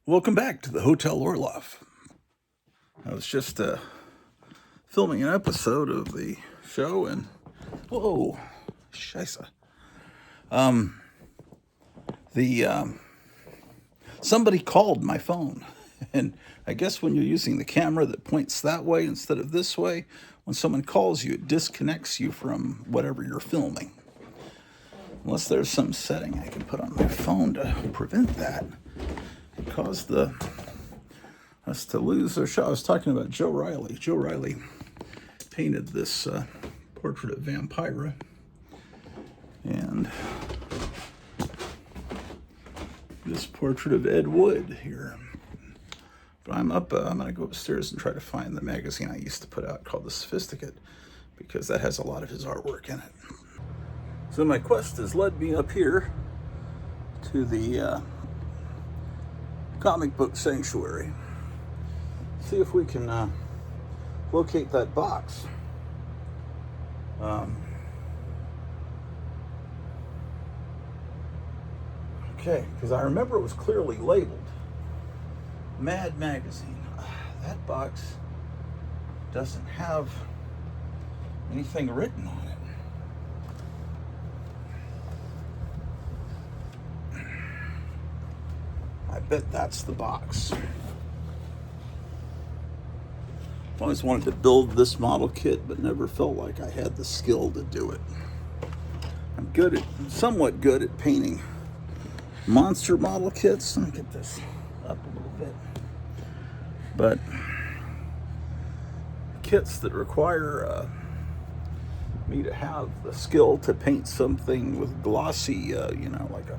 Welcome back to the Hotel Orloff. I was just filming an episode of the show, and whoa, scheisse. Somebody called my phone, and I guess when you're using the camera that points that way instead of this way, when someone calls you, it disconnects you from whatever you're filming. Unless there's some setting I can put on my phone to prevent that. It caused us to lose our shot. I was talking about Joe Riley. Joe Riley painted this portrait of Vampira, and this portrait of Ed Wood here. But I'm going to go upstairs and try to find the magazine I used to put out called The Sophisticate, because that has a lot of his artwork in it. So my quest has led me up here to the comic book sanctuary. See if we can locate that box. Okay, because I remember it was clearly labeled Mad Magazine. That box doesn't have anything written on it. I bet that's the box. I've always wanted to build this model kit, but never felt like I had the skill to do it. I'm somewhat good at painting monster model kits. Let me get this up a little bit. But kits that require me to have the skill to paint something with glossy, like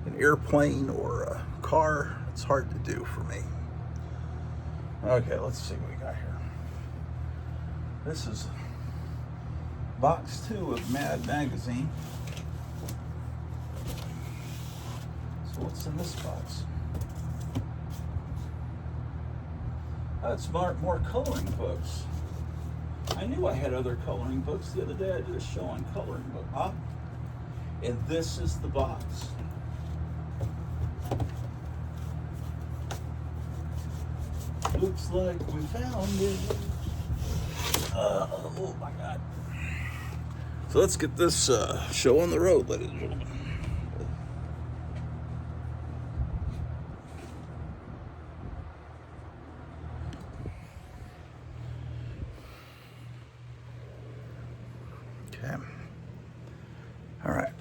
an airplane or a car, it's hard to do for me. Okay, let's see what we got here. This is box 2 of Mad Magazine. So what's in this box? That's more coloring books. I knew I had other coloring books. The other day I did a show on coloring book. And this is the box. Looks like we found it. Oh my God. So let's get this show on the road, ladies and gentlemen. Okay. All right.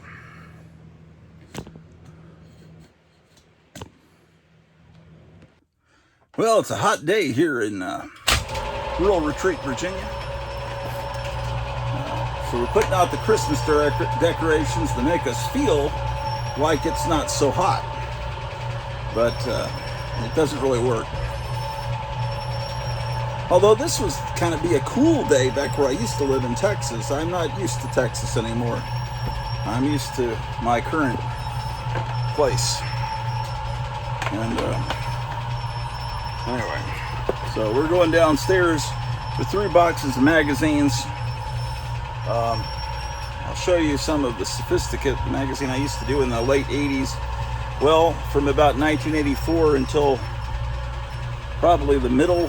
Well, it's a hot day here in rural Retreat, Virginia. So we're putting out the Christmas decorations to make us feel like it's not so hot. But it doesn't really work. Although this was kind of be a cool day back where I used to live in Texas. I'm not used to Texas anymore. I'm used to my current place. And anyway, so we're going downstairs with 3 boxes of magazines. I'll show you some of the Sophisticate magazine I used to do in the late 80s. Well, from about 1984 until probably the middle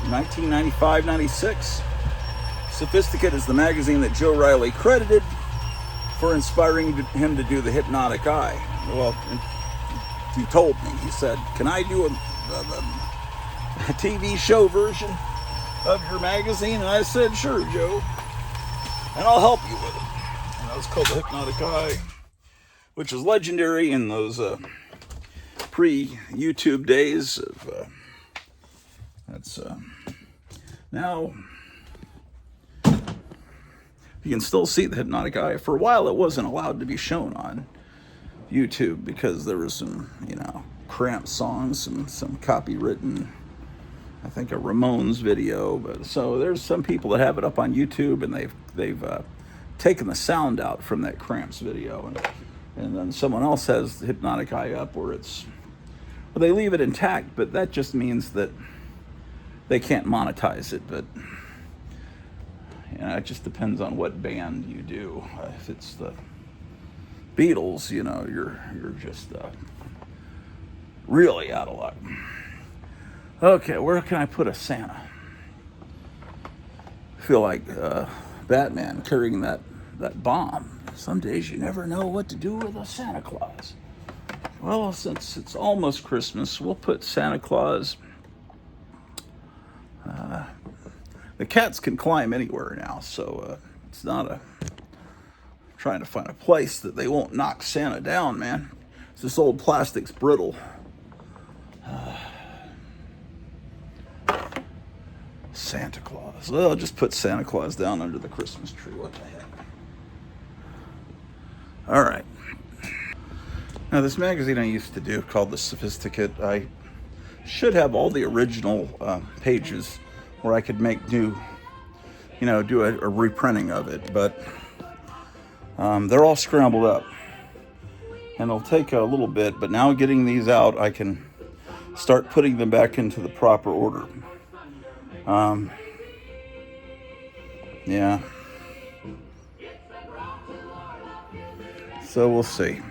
1995, 96. Sophisticate is the magazine that Joe Riley credited for inspiring him to do the Hypnotic Eye. Well, he told me, he said, "Can I do a TV show version of your magazine?" And I said, "Sure, Joe, and I'll help you with it." And that was called the Hypnotic Eye, which was legendary in those pre-YouTube days. Now you can still see the Hypnotic Eye. For a while, it wasn't allowed to be shown on YouTube because there was some, cramped songs and some copywritten, I think, a Ramones video. But so there's some people that have it up on YouTube, and they've taken the sound out from that Cramps video, and then someone else has the Hypnotic Eye up where they leave it intact, but that just means that they can't monetize it. But it just depends on what band you do. If it's the Beatles, you're just Really out of luck. Okay, where can I put a Santa? I feel like Batman carrying that bomb. Some days you never know what to do with a Santa Claus. Well, since it's almost Christmas, we'll put Santa Claus. The cats can climb anywhere now, so it's not a trying to find a place that they won't knock Santa down, man. This old plastic's brittle. Santa Claus. Well, I'll just put Santa Claus down under the Christmas tree. What the heck? All right. Now, this magazine I used to do called The Sophisticate, I should have all the original pages where I could make new, do a reprinting of it, but they're all scrambled up. And it'll take a little bit, but now getting these out, I can start putting them back into the proper order. Yeah. So we'll see.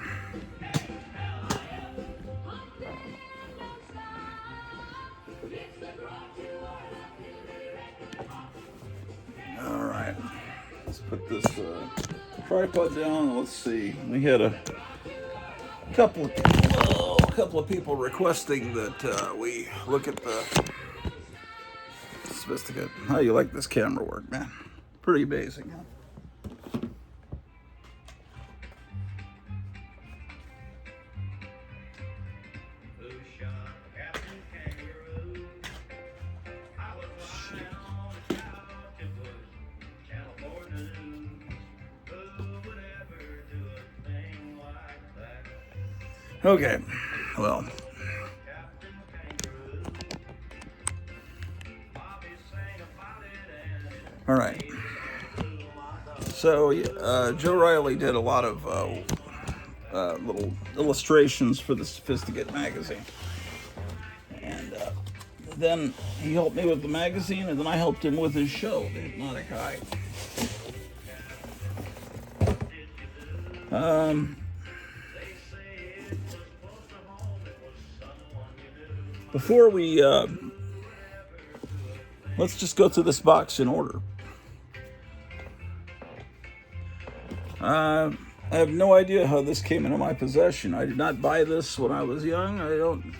All right. Let's put this tripod down. Let's see. We had a couple of people requesting that we look at the Sophisticate. How you like this camera work, man? Pretty amazing, huh? Okay, well, all right. So Joe Riley did a lot of little illustrations for the Sophisticate magazine, and then he helped me with the magazine, and then I helped him with his show, The Hypnotic Eye. Before we, let's just go through this box in order. I have no idea how this came into my possession. I did not buy this when I was young.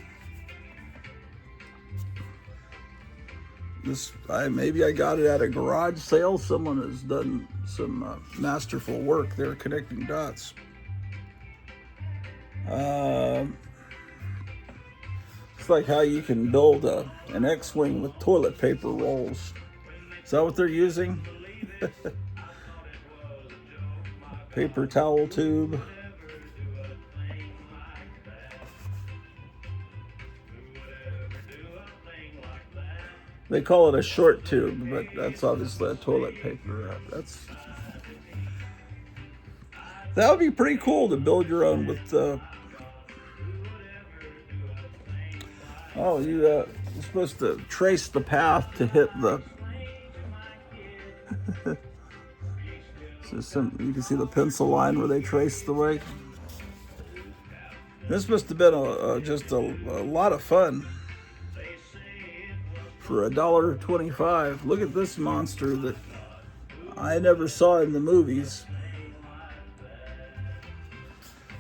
Maybe I got it at a garage sale. Someone has done some masterful work there connecting dots. It's like how you can build an X-Wing with toilet paper rolls. Is that what they're using? Paper towel tube. They call it a short tube, but that's obviously a toilet paper. That would be pretty cool to build your own with. You're supposed to trace the path to hit the. So you can see the pencil line where they trace the way. This must have been just a lot of fun for $1.25. Look at this monster that I never saw in the movies.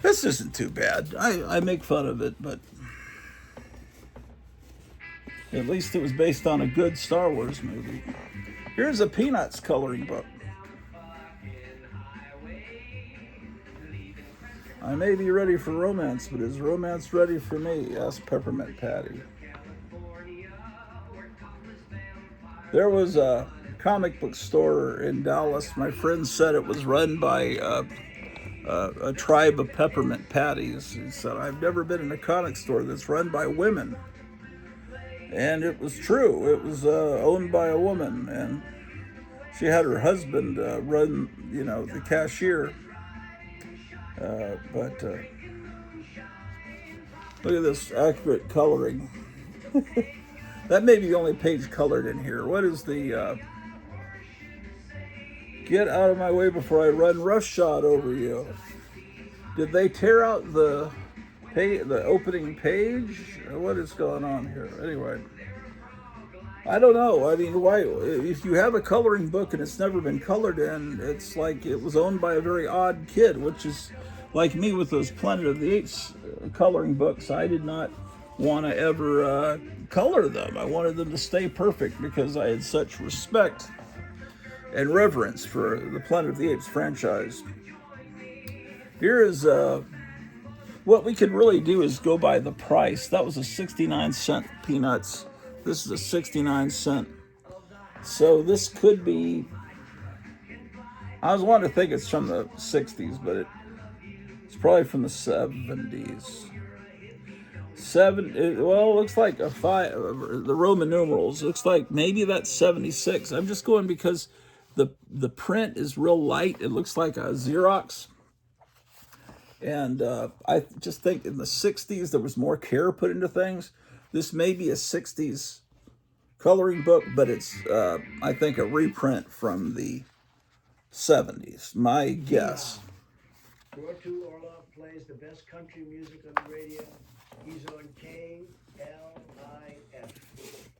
This isn't too bad. I make fun of it, but at least it was based on a good Star Wars movie. Here's a Peanuts coloring book. I may be ready for romance, but is romance ready for me? Asked Peppermint Patty. There was a comic book store in Dallas. My friend said it was run by a tribe of peppermint patties. He said, I've never been in a comic store that's run by women. And it was true. It was owned by a woman, and she had her husband run, the cashier. But look at this accurate coloring. That may be the only page colored in here. What is the get out of my way before I run roughshod over you? Did they tear out the the opening page. What is going on here? Anyway, I don't know. I mean, why? If you have a coloring book and it's never been colored in, it's like it was owned by a very odd kid, which is like me with those Planet of the Apes coloring books. I did not want to ever color them. I wanted them to stay perfect because I had such respect and reverence for the Planet of the Apes franchise. Here is what we could really do is go by the price. That was a 69-cent Peanuts. This is a 69-cent. So this could be, I was wanting to think it's from the 60s, but it's probably from the 70s. Well, it looks like the Roman numerals. It looks like maybe that's 76. I'm just going because the print is real light. It looks like a Xerox. And I just think in the 60s, there was more care put into things. This may be a 60s coloring book, but it's, I think, a reprint from the 70s. My guess. Grottu Orloff plays the best country music on the radio. He's on KLIF.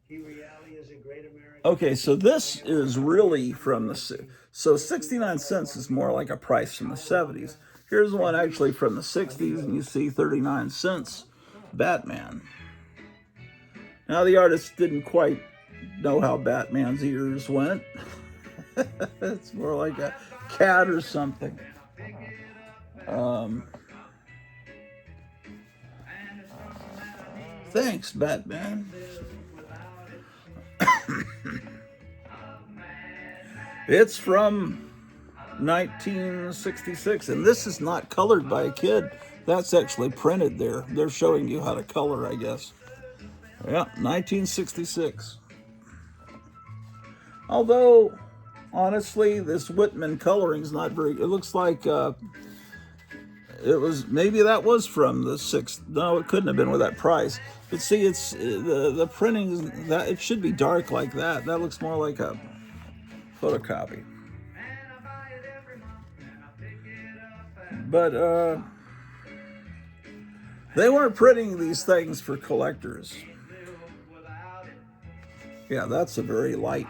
He really is a great American. Okay, so this is really from the... So 69 cents is more like a price from the 70s. Here's one actually from the 60s, and you see 39 cents, Batman. Now, the artist didn't quite know how Batman's ears went. It's more like a cat or something. Thanks, Batman. It's from 1966, and this is not colored by a kid. That's actually printed there. They're showing you how to color, I guess. Yeah, 1966. Although, honestly, this Whitman coloring is not very... It looks like it was... Maybe that was from the 6th. No, it couldn't have been with that price. But see, it's the printing, that it should be dark like that. That looks more like a photocopy. But they weren't printing these things for collectors. Yeah, that's a very light.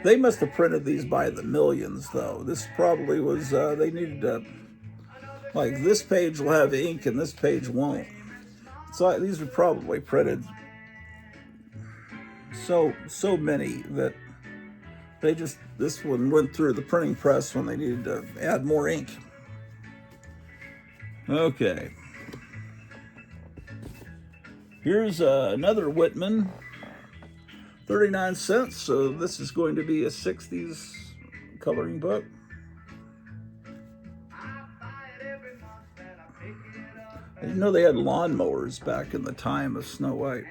They must have printed these by the millions, though. This probably was, they needed to, like, this page will have ink and this page won't. So these were probably printed so many that they just, this one went through the printing press when they needed to add more ink. Okay. Here's another Whitman, 39 cents. So this is going to be a 60s coloring book. I didn't know they had lawnmowers back in the time of Snow White.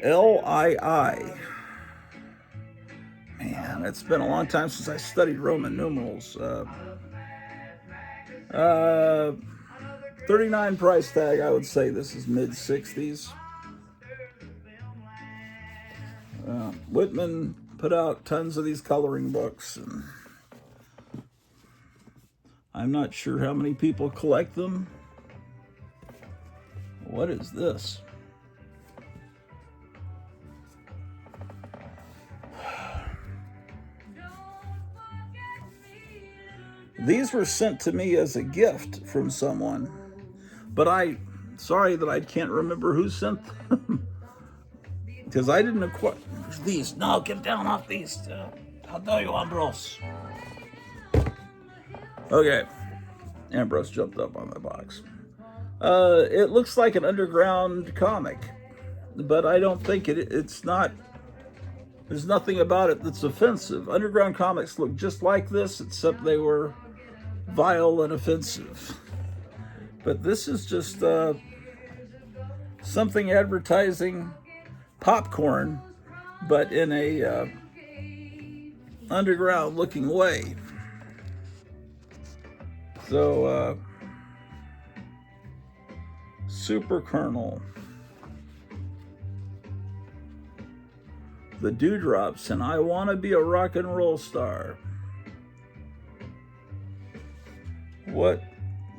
LII. Man, it's been a long time since I studied Roman numerals. 39 price tag, I would say this is mid-60s. Whitman put out tons of these coloring books, and I'm not sure how many people collect them. What is this? These were sent to me as a gift from someone, but sorry that I can't remember who sent them, because I didn't acquire these. No, get down off these. I'll tell you, Ambrose. Okay, Ambrose jumped up on my box. It looks like an underground comic, but I don't think it's not. There's nothing about it that's offensive. Underground comics look just like this, except they were vile and offensive. But this is just something advertising popcorn, but in a underground looking way. So, Super Colonel, the Dewdrops, and I Want to Be a Rock and Roll Star. What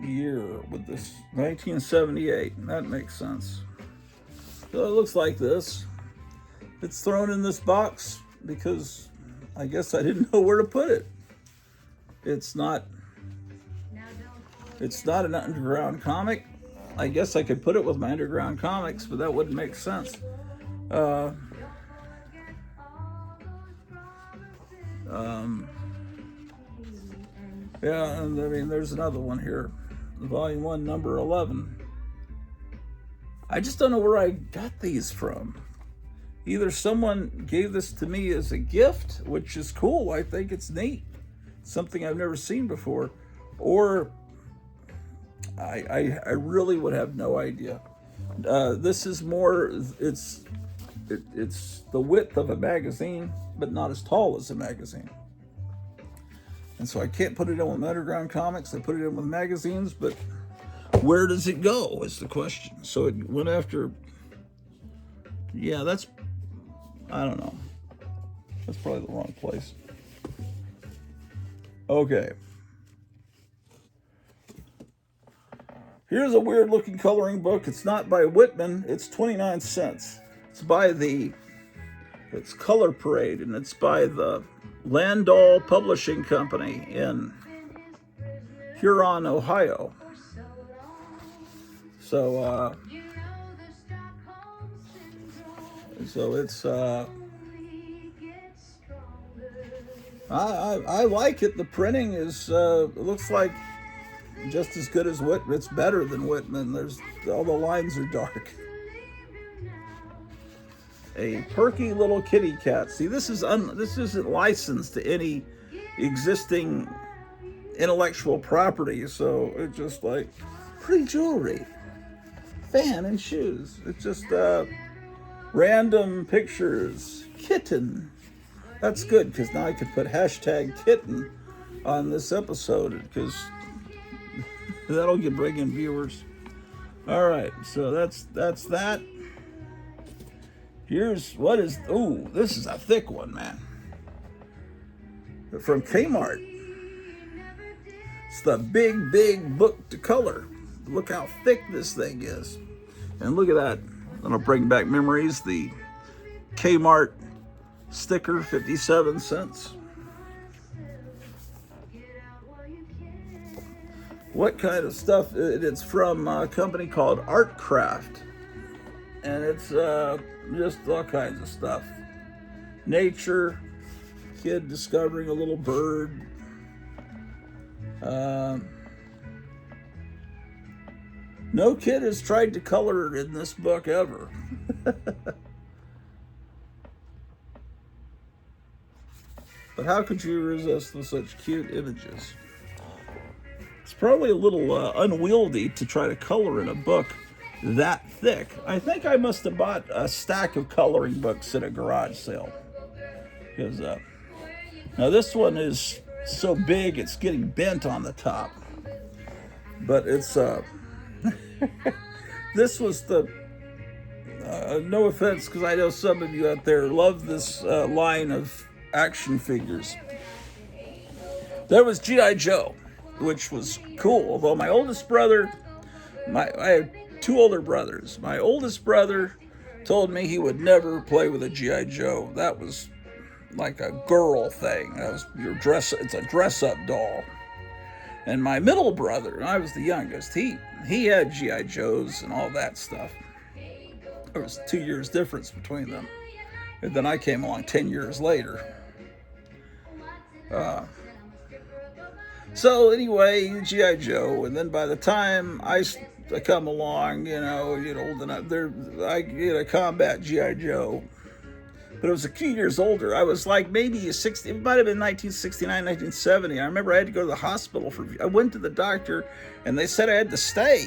year with this 1978. That makes sense. So it looks like this. It's thrown in this box because I guess I didn't know where to put it. It's not an underground comic. I guess I could put it with my underground comics, but that wouldn't make sense. Yeah, and I mean, there's another one here. Volume 1, number 11. I just don't know where I got these from. Either someone gave this to me as a gift, which is cool. I think it's neat. Something I've never seen before. Or I really would have no idea. This is more, it's the width of a magazine, but not as tall as a magazine. And so I can't put it in with underground comics. I put it in with magazines, but where does it go is the question. So it went after, yeah, that's, I don't know. That's probably the wrong place. Okay. Here's a weird looking coloring book. It's not by Whitman. It's 29 cents. It's Color Parade, and it's by the Landau Publishing Company in Huron, Ohio. So it's I like it. The printing is it looks like just as good as Whitman. It's better than Whitman. There's all the lines are dark. A perky little kitty cat. See, this isn't licensed to any existing intellectual property, so it's just like pretty jewelry, fan and shoes. It's just random pictures. Kitten. That's good because now I could put #kitten on this episode because that'll bring in viewers. All right, so that's that. Here's what is, ooh, this is a thick one, man. From Kmart. It's the big book to color. Look how thick this thing is. And look at that. That'll bring back memories. The Kmart sticker, 57 cents. What kind of stuff? It's from a company called Artcraft. And it's just all kinds of stuff. Nature, kid discovering a little bird. No kid has tried to color in this book ever. But how could you resist with such cute images? It's probably a little unwieldy to try to color in a book that thick. I think I must have bought a stack of coloring books at a garage sale. Because now this one is so big it's getting bent on the top. But it's this was the no offense, because I know some of you out there love this line of action figures. There was G.I. Joe, which was cool. Although my oldest brother, I have 2 older brothers. My oldest brother told me he would never play with a G.I. Joe. That was like a girl thing. That was it's a dress-up doll. And my middle brother, I was the youngest, he had G.I. Joes and all that stuff. There was 2 years difference between them. And then I came along 10 years later. So anyway, G.I. Joe, and then by the time I come along, get old enough, I get a combat G.I. Joe. But it was a few years older. I was like maybe 60, it might have been 1969, 1970. I remember I had to go to the hospital I went to the doctor, and they said I had to stay.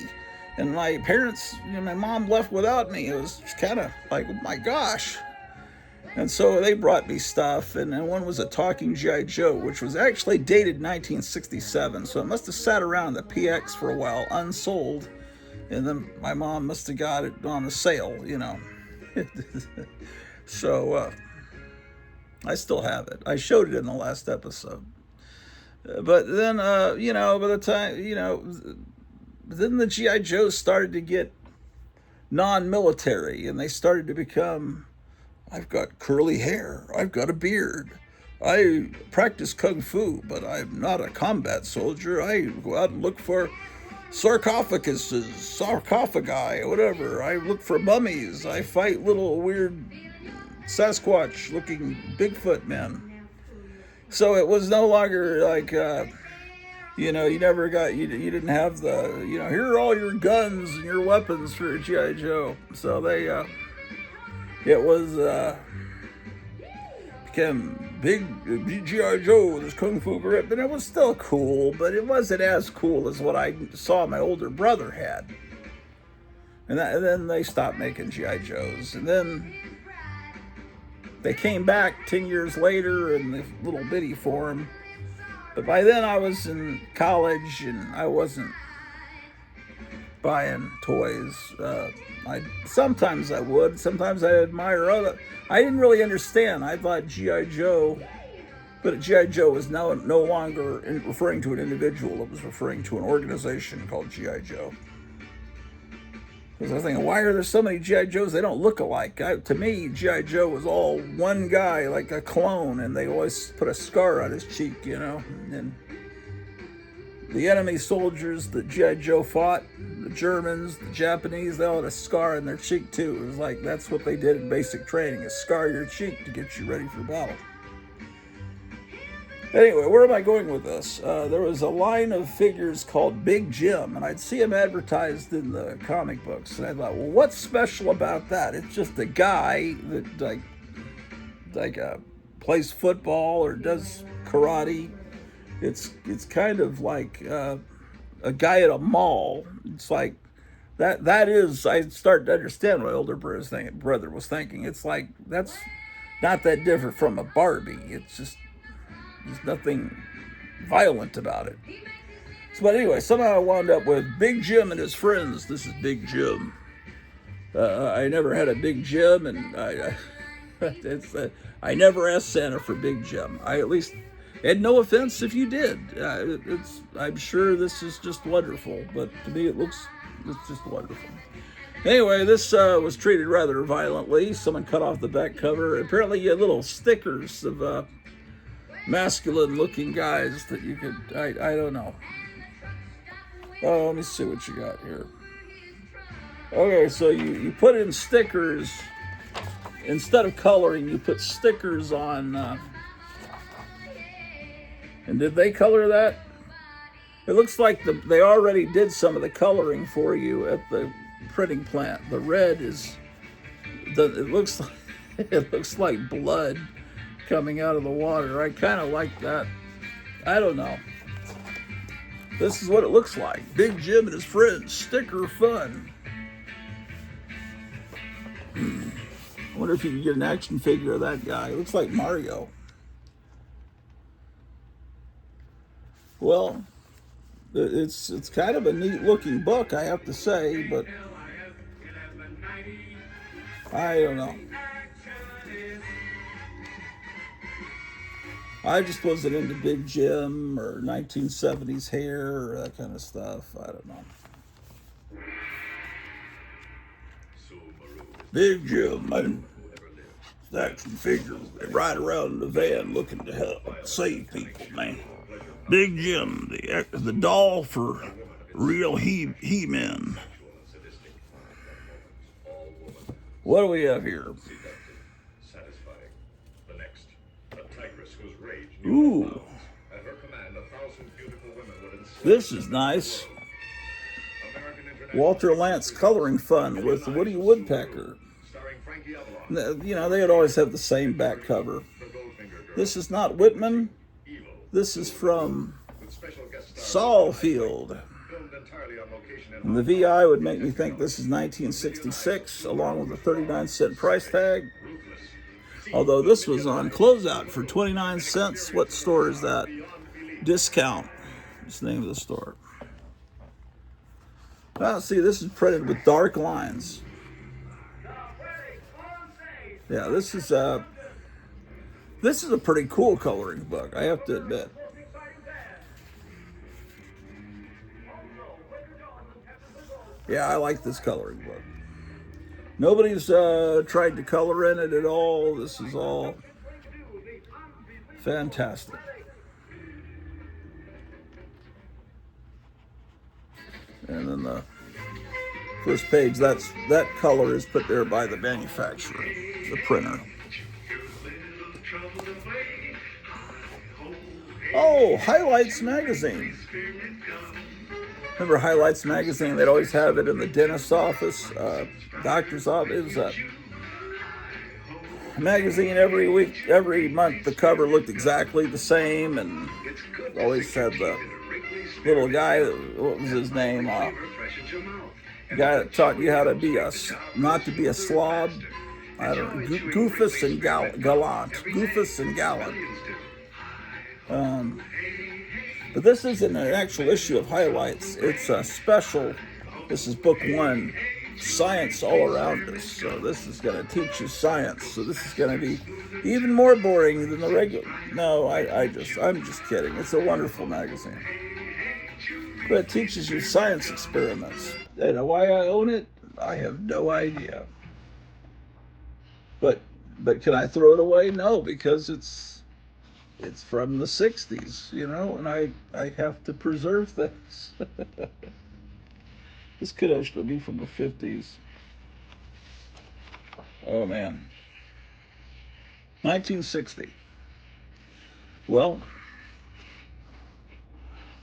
And my parents, my mom left without me. It was kind of like, oh my gosh. And so they brought me stuff, and then one was a talking G.I. Joe, which was actually dated 1967. So it must have sat around the PX for a while, unsold. And then my mom must have got it on a sale, So I still have it. I showed it in the last episode. But then, by the time, then the GI Joes started to get non-military, and they started to become, I've got curly hair, I've got a beard, I practice kung fu, but I'm not a combat soldier. I go out and look for sarcophagi, whatever. I look for mummies. I fight little weird Sasquatch-looking Bigfoot men. So it was no longer like, you didn't have the, here are all your guns and your weapons for a G.I. Joe. So it was, became big G.I. Joe with his kung fu grip, and it was still cool, but it wasn't as cool as what I saw my older brother had. And then they stopped making G.I. Joes, and then they came back 10 years later in the little bitty form. But by then I was in college and I wasn't buying toys. Sometimes I would. Sometimes I admire other. I didn't really understand. I thought G.I. Joe, but G.I. Joe was no longer referring to an individual. It was referring to an organization called G.I. Joe. Because I was thinking, why are there so many G.I. Joes? They don't look alike. To me, G.I. Joe was all one guy, like a clone, and they always put a scar on his cheek, And the enemy soldiers that G.I. Joe fought, the Germans, the Japanese, they all had a scar on their cheek, too. It was like, that's what they did in basic training, is scar your cheek to get you ready for battle. Anyway, where am I going with this? There was a line of figures called Big Jim, and I'd see him advertised in the comic books, and I thought, well, what's special about that? It's just a guy that plays football or does karate. It's kind of like a guy at a mall. It's like that is. I start to understand what my older brother was thinking. It's like that's not that different from a Barbie. It's just. There's nothing violent about it. But anyway, somehow I wound up with Big Jim and his friends. This is Big Jim. I never had a Big Jim, and I never asked Santa for Big Jim. And no offense if you did. I'm sure this is just wonderful, but to me it's just wonderful. Anyway, this was treated rather violently. Someone cut off the back cover. Apparently you had little stickers of masculine-looking guys that you could, I don't know. Oh, let me see what you got here. Okay, so you put in stickers. Instead of coloring, you put stickers on. And did they color that? It looks like they already did some of the coloring for you at the printing plant. The red is, it looks like blood coming out of the water. I kind of like that. I don't know. This is what it looks like. Big Jim and his friends. Sticker fun. I wonder if you can get an action figure of that guy. It looks like Mario. Well, it's kind of a neat looking book, I have to say, but I don't know. I just wasn't into Big Jim or 1970s hair or that kind of stuff. I don't know. Big Jim, action figures. They ride around in the van looking to help save people, man. Big Jim, the doll for real he-men. What do we have here? Ooh. This is nice. Walter Lantz Coloring Fun with Woody Woodpecker. They'd always have the same back cover. This is not Whitman. This is from Sawfield. And the VI would make me think this is 1966, along with a 39-cent price tag. Although this was on closeout for 29 cents. What store is that? Discount. That's the name of the store. Now, see, this is printed with dark lines. Yeah, this is a pretty cool coloring book, I have to admit. Yeah, I like this coloring book. Nobody's tried to color in it at all. This is all fantastic. And then the first page, that color is put there by the manufacturer, the printer. Oh, Highlights magazine. Remember Highlights magazine? They'd always have it in the dentist's office, doctor's office. It was a magazine every week, every month. The cover looked exactly the same, and always had the little guy. What was his name? The guy that taught you how to be not to be a slob. I don't know. Goofus and gallant. Goofus and gallant. But this isn't an actual issue of Highlights. It's a special. This is book 1, Science All Around Us. So this is going to teach you science. So this is going to be even more boring than the regular. No, I'm just kidding. It's a wonderful magazine. But it teaches you science experiments. You know why I own it? I have no idea. But can I throw it away? No, because it's from the 60s, and I have to preserve things. This could actually be from the 50s. Oh, man. 1960. Well,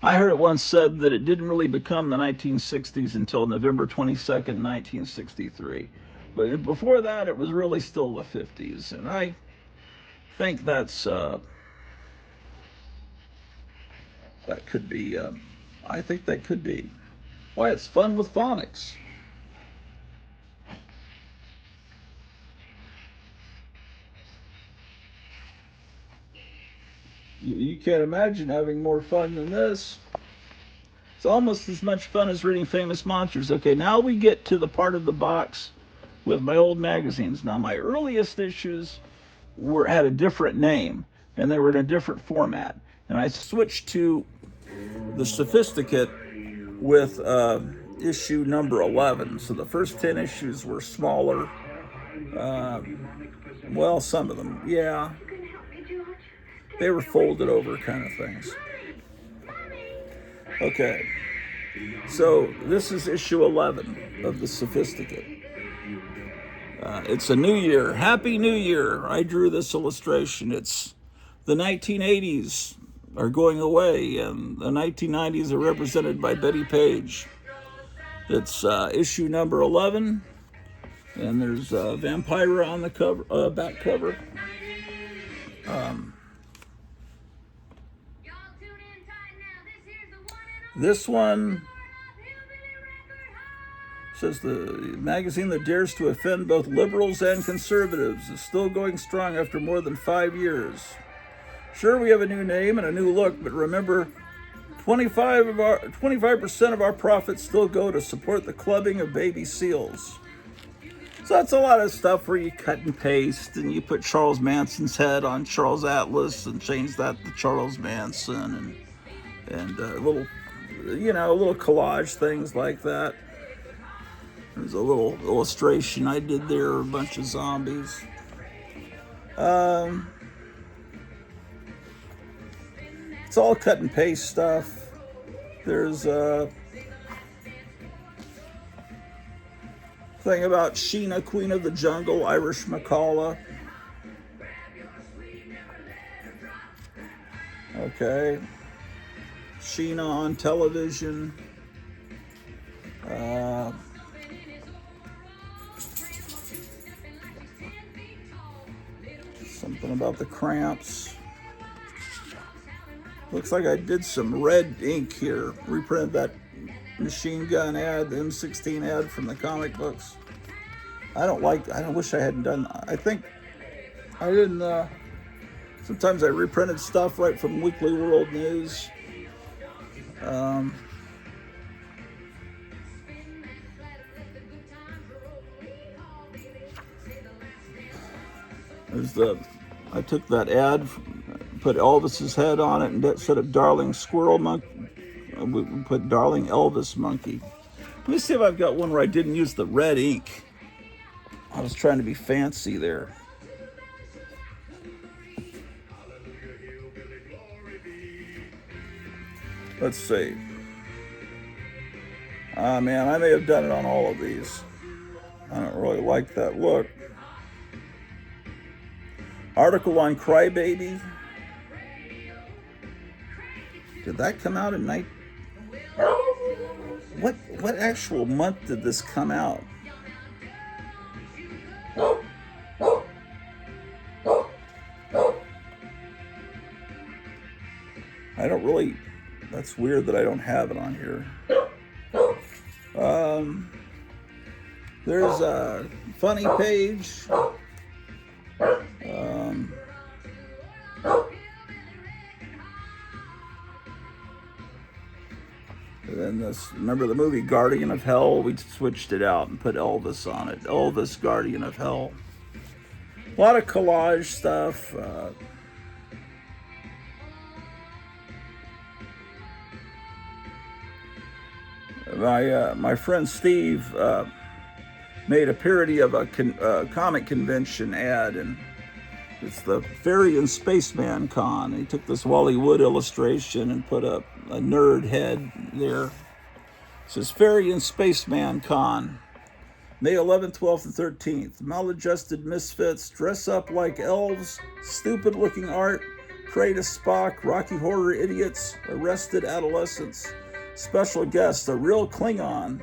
I heard it once said that it didn't really become the 1960s until November 22nd, 1963. But before that, it was really still the 50s. And I think that could be, I think that could be why it's fun with phonics. You can't imagine having more fun than this. It's almost as much fun as reading Famous Monsters. Okay, now we get to the part of the box with my old magazines. Now, my earliest issues had a different name, and they were in a different format. And I switched to the Sophisticate with issue number 11. So the first 10 issues were smaller. Well, some of them, yeah. They were folded over kind of things. Okay. So this is issue 11 of the Sophisticate. It's a new year. Happy New Year. I drew this illustration. It's the 1980s are going away, and the 1990s are represented by Betty Page. It's issue number 11, and there's Vampira on the cover, back cover. This one says the magazine that dares to offend both liberals and conservatives is still going strong after more than 5 years. Sure, we have a new name and a new look, but remember, 25% of our profits still go to support the clubbing of baby seals. So that's a lot of stuff where you cut and paste, and you put Charles Manson's head on Charles Atlas and change that to Charles Manson, and little collage things like that. There's a little illustration I did there, a bunch of zombies. It's all cut and paste stuff. There's a thing about Sheena, Queen of the Jungle, Irish Macaulay. Okay. Sheena on television. Something about the Cramps. Looks like I did some red ink here. Reprinted that machine gun ad, the M16 ad from the comic books. I wish I hadn't done that. I think I didn't, sometimes I reprinted stuff right from Weekly World News. I took that ad, put Elvis's head on it, and instead of Darling Squirrel Monkey, we put Darling Elvis Monkey. Let me see if I've got one where I didn't use the red ink. I was trying to be fancy there. Let's see. Ah, man, I may have done it on all of these. I don't really like that look. Article on Crybaby. Did that come out in night? What actual month did this come out? I don't really. That's weird that I don't have it on here. There's a funny page. And then this, remember the movie Guardian of Hell? We switched it out and put Elvis on it. Elvis, Guardian of Hell. A lot of collage stuff. My friend Steve made a parody of a comic convention ad, and it's the Fairy and Spaceman Con. He took this Wally Wood illustration and put a nerd head there. It says Fairy and Spaceman Con, May 11th, 12th, and 13th. Maladjusted misfits dress up like elves, stupid-looking art, pray to Spock, Rocky Horror idiots, arrested adolescents. Special guest, a real Klingon.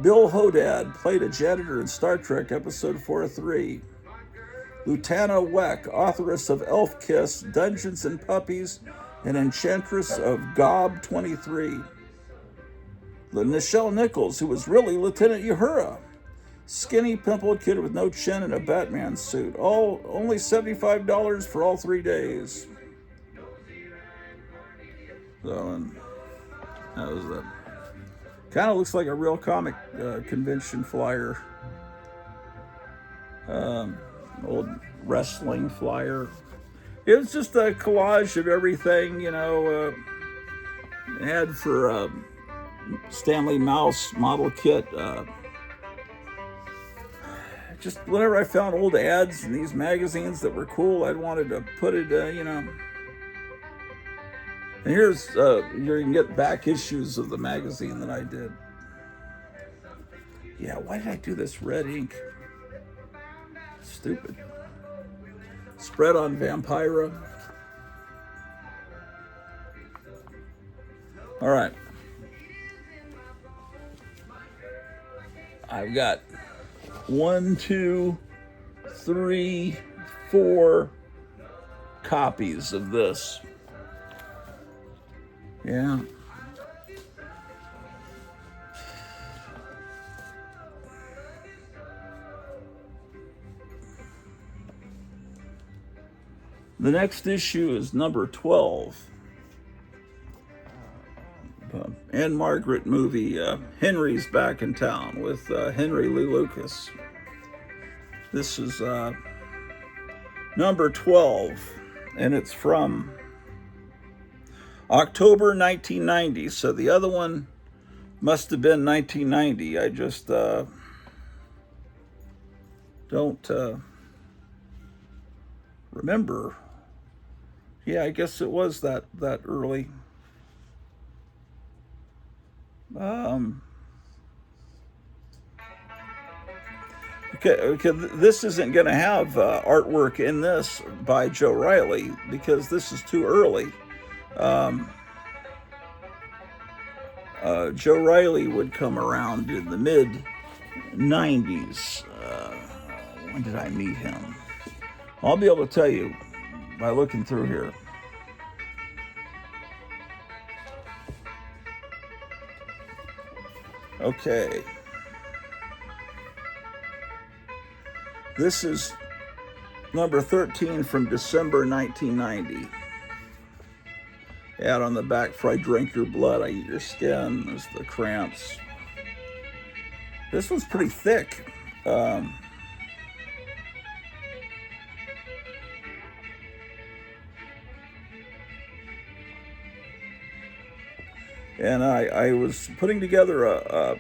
Bill Hodad played a janitor in Star Trek Episode 4-3. Lutana Weck, authoress of Elf Kiss, Dungeons and Puppies, and Enchantress of Gob 23. Nichelle Nichols, who was really Lieutenant Uhura. Skinny, pimpled kid with no chin and a Batman suit. Only $75 for all 3 days. So, and that was the kind of looks like a real comic convention flyer. Old wrestling flyer. It was just a collage of everything, you know. Ad for Stanley Mouse model kit. Just whenever I found old ads in these magazines that were cool, I wanted to put it, you know. And here's, you can get back issues of the magazine that I did. Yeah, why did I do this red ink? Stupid. Spread on Vampira. All right. I've got 1, 2, 3, 4 copies of this. Yeah. The next issue is number 12. Anne Margaret movie, Henry's Back in Town with Henry Lee Lucas. This is number 12, and it's from October 1990. So the other one must have been 1990. I just don't remember. Yeah, I guess it was that early. Okay, this isn't going to have artwork in this by Joe Riley because this is too early. Joe Riley would come around in the mid-90s. When did I meet him? I'll be able to tell you by looking through here. Okay. This is number 13 from December 1990. Ad on the back, for I drink your blood, I eat your skin. There's the cramps. This one's pretty thick. And I was putting together a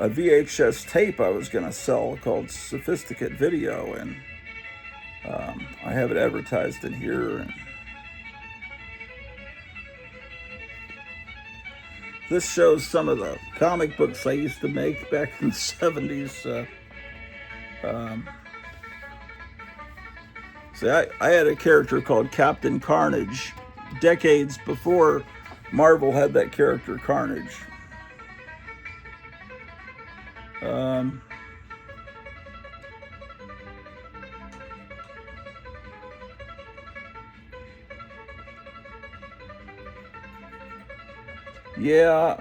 VHS tape I was going to sell called Sophisticate Video, and I have it advertised in here. And this shows some of the comic books I used to make back in the 70s. See, I had a character called Captain Carnage decades before Marvel had that character Carnage. Yeah.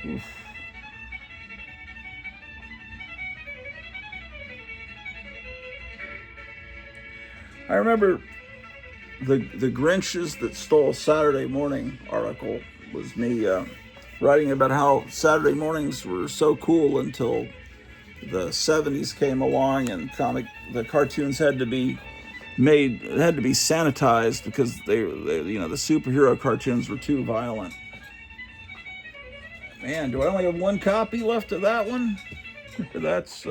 Oof. I remember the Grinches That Stole Saturday Morning article was me writing about how Saturday mornings were so cool until the 70s came along, and the cartoons had to be sanitized because they the superhero cartoons were too violent. Man, do I only have one copy left of that one? That's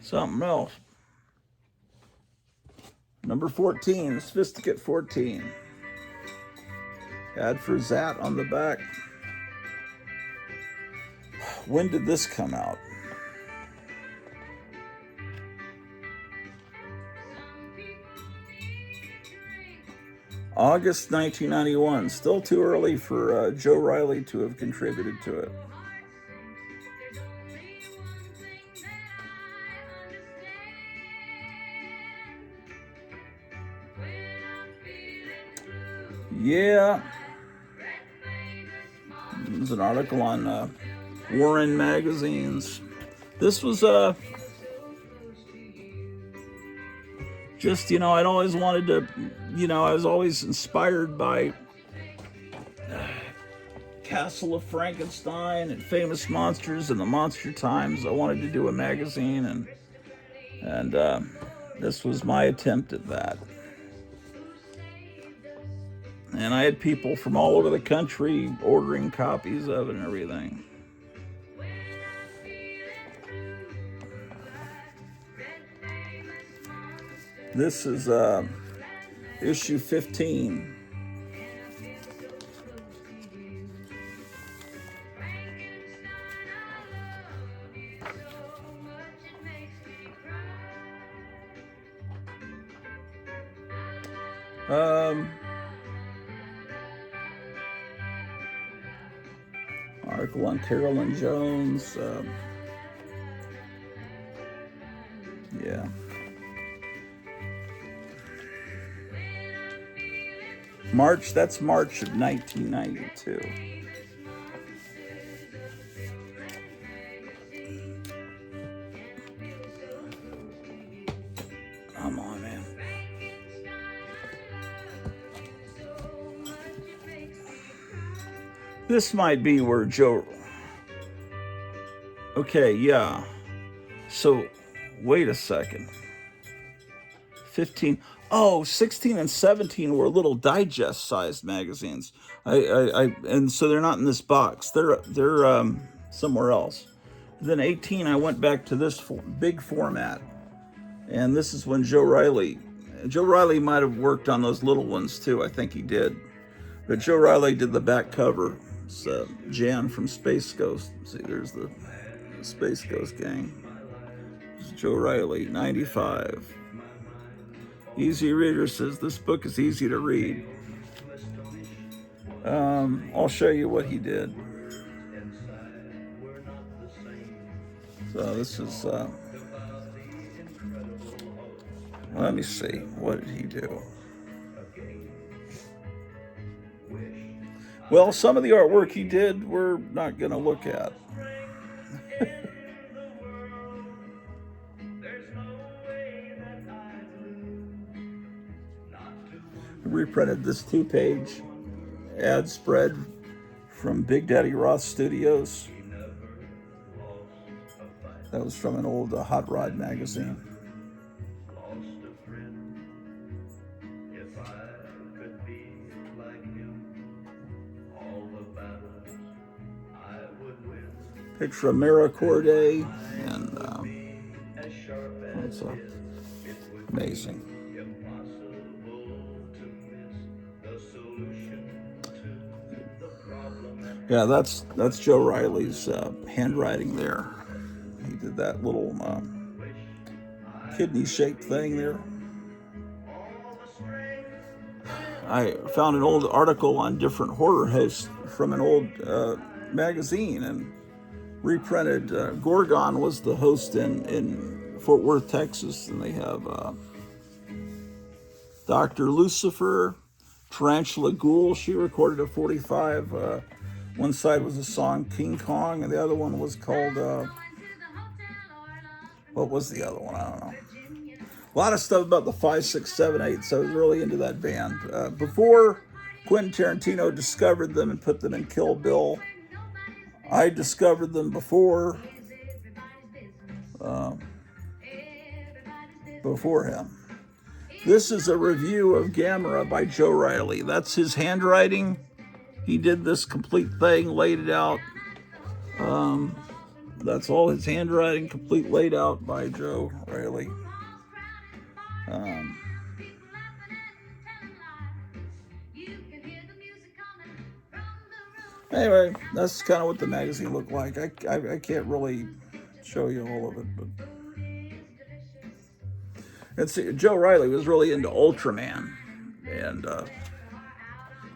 something else. Number 14, Sophisticate 14. Ad for Zat on the back. When did this come out? August 1991. Still too early for Joe Riley to have contributed to it. Yeah. There's an article on Warren magazines. This was just, I'd always wanted to, I was always inspired by Castle of Frankenstein and Famous Monsters and the Monster Times. I wanted to do a magazine, and this was my attempt at that. And I had people from all over the country ordering copies of it and everything. This is issue 15. Article on Carolyn Jones. Yeah. That's March of 1992. Come on, man. This might be where Joe... Okay, yeah. So, wait a second. 15... Oh, 16 and 17 were little digest-sized magazines. And so they're not in this box. They're somewhere else. Then 18, I went back to this big format, and this is when Joe Riley might have worked on those little ones too. I think he did, but Joe Riley did the back cover. It's Jan from Space Ghost. See, there's the Space Ghost gang. It's Joe Riley, 95. Easy Reader says this book is easy to read. I'll show you what he did. So this is, let me see, what did he do? Well, some of the artwork he did, we're not going to look at. Reprinted this 2-page ad spread from Big Daddy Roth Studios. That was from an old Hot Rod magazine. picture of Mara Corday, and it's amazing. Yeah, that's Joe Riley's handwriting there. He did that little kidney-shaped thing there. I found an old article on different horror hosts from an old magazine, and reprinted. Gorgon was the host in Fort Worth, Texas, and they have Dr. Lucifer, Tarantula Ghoul. She recorded a 45. One side was the song King Kong, and the other one was called, what was the other one? I don't know. A lot of stuff about the 5, 6, 7, 8, so I was really into that band. Before Quentin Tarantino discovered them and put them in Kill Bill, I discovered them before him. This is a review of Gamera by Joe Riley. That's his handwriting. He did this complete thing, laid it out. That's all his handwriting, complete laid out by Joe Riley. Anyway, that's kind of what the magazine looked like. I can't really show you all of it, but Joe Riley was really into Ultraman, and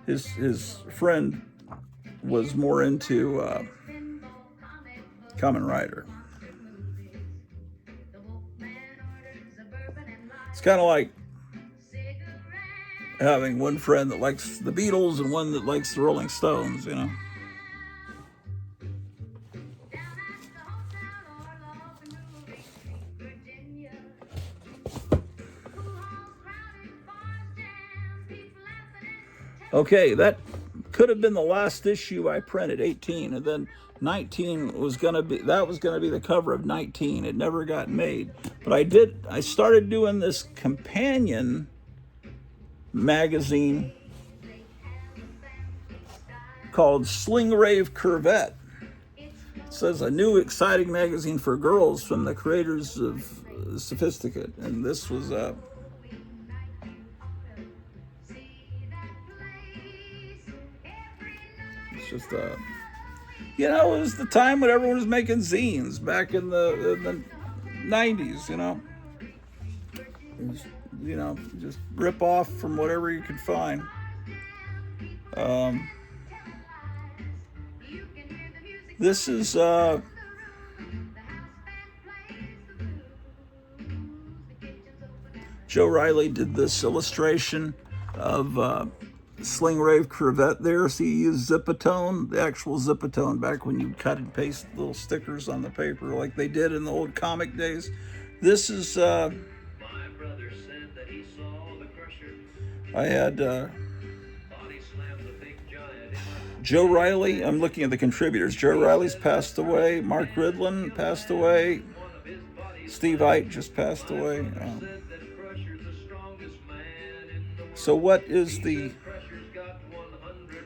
his friend was more into Kamen Rider. It's kind of like having one friend that likes the Beatles and one that likes the Rolling Stones, you know. Okay, that could have been the last issue I printed, 18, and then 19 was gonna be the cover of 19. It never got made, but I started doing this companion magazine called Sling Rave Curvette. It says a new exciting magazine for girls from the creators of Sophisticate, and this was it's just you know, it was the time when everyone was making zines back in the 90s, you know. It was, you know, just rip off from whatever you could find. This is Joe Riley did this illustration of Sling Rave Curvette there. See, he used Zipatone, the actual Zipatone, back when you cut and paste little stickers on the paper like they did in the old comic days. This is, I had Joe Riley. I'm looking at the contributors. Joe Riley's passed away. Mark Ridlin passed away. Steve Ite just passed away. So what is the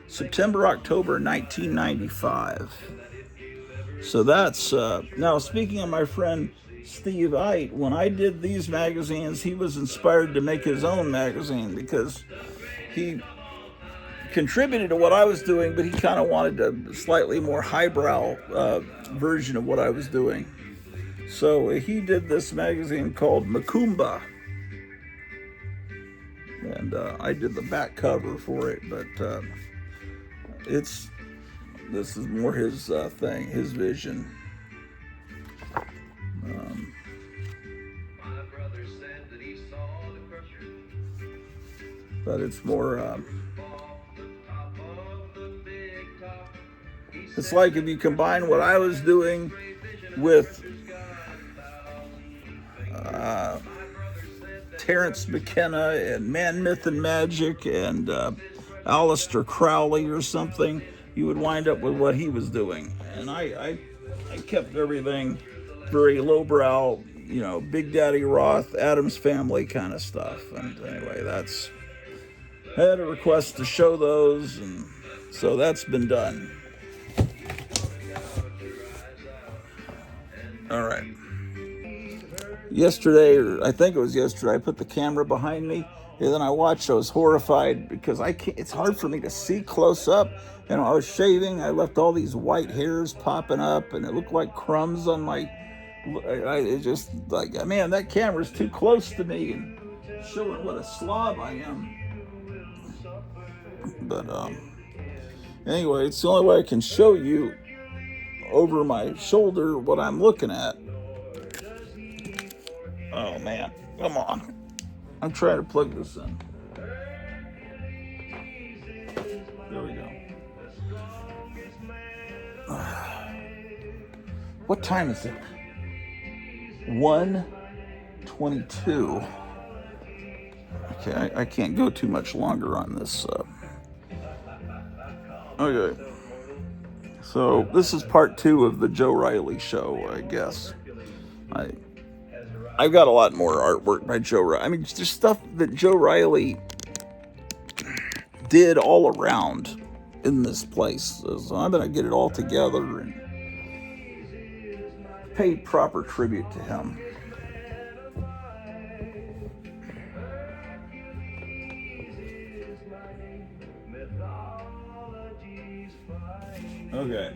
September, October 1995? So that's, now speaking of my friend Steve Ite, when I did these magazines, he was inspired to make his own magazine because he contributed to what I was doing, but he kind of wanted a slightly more highbrow version of what I was doing. So he did this magazine called Macumba. And I did the back cover for it, but this is more his thing, his vision. But it's more, it's like if you combine what I was doing with Terrence McKenna and Man, Myth, and Magic and Aleister Crowley or something, you would wind up with what he was doing. And I kept everything very lowbrow, you know, Big Daddy Roth, Addams Family kind of stuff. And anyway, I had a request to show those, and so that's been done. All right. Yesterday, or I think it was yesterday, I put the camera behind me, and then I watched. I was horrified because I can't. It's hard for me to see close up. You know, I was shaving. I left all these white hairs popping up, and it looked like crumbs on my. It just like, man, that camera's too close to me and showing what a slob I am. But anyway, it's the only way I can show you over my shoulder what I'm looking at. Oh man, come on. I'm trying to plug this in. There we go. What time is it? 1:22. Okay, I can't go too much longer on this. Okay. So this is part 2 of the Joe Riley show, I guess. I've got a lot more artwork by Joe Riley. I mean, there's stuff that Joe Riley did all around in this place. So I'm going to get it all together and pay proper tribute to him. Okay.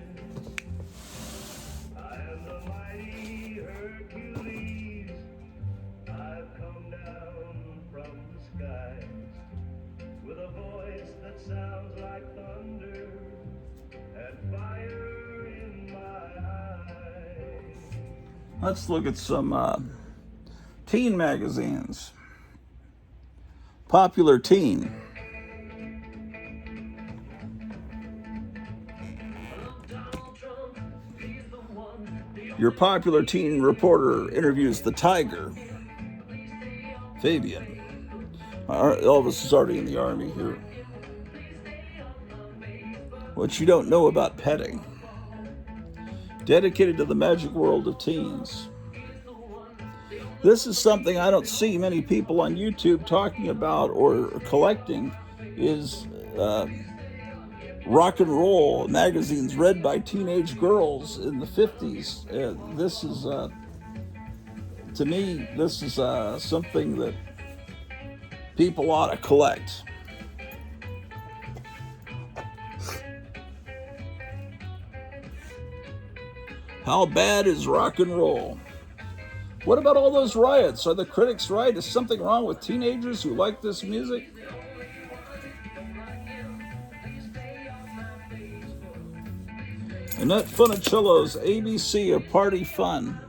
With a voice that sounds like thunder and fire in my eyes. Let's look at some teen magazines. Popular Teen. Your Popular Teen reporter interviews the Tiger. Fabian. Elvis is already in the Army here. What you don't know about petting. Dedicated to the magic world of teens. This is something I don't see many people on YouTube talking about or collecting, is rock and roll magazines read by teenage girls in the 50s. This is, to me, this is something that people ought to collect. How bad is rock and roll? What about all those riots? Are the critics right? Is something wrong with teenagers who like this music? Annette Funicello's ABC of Party Fun.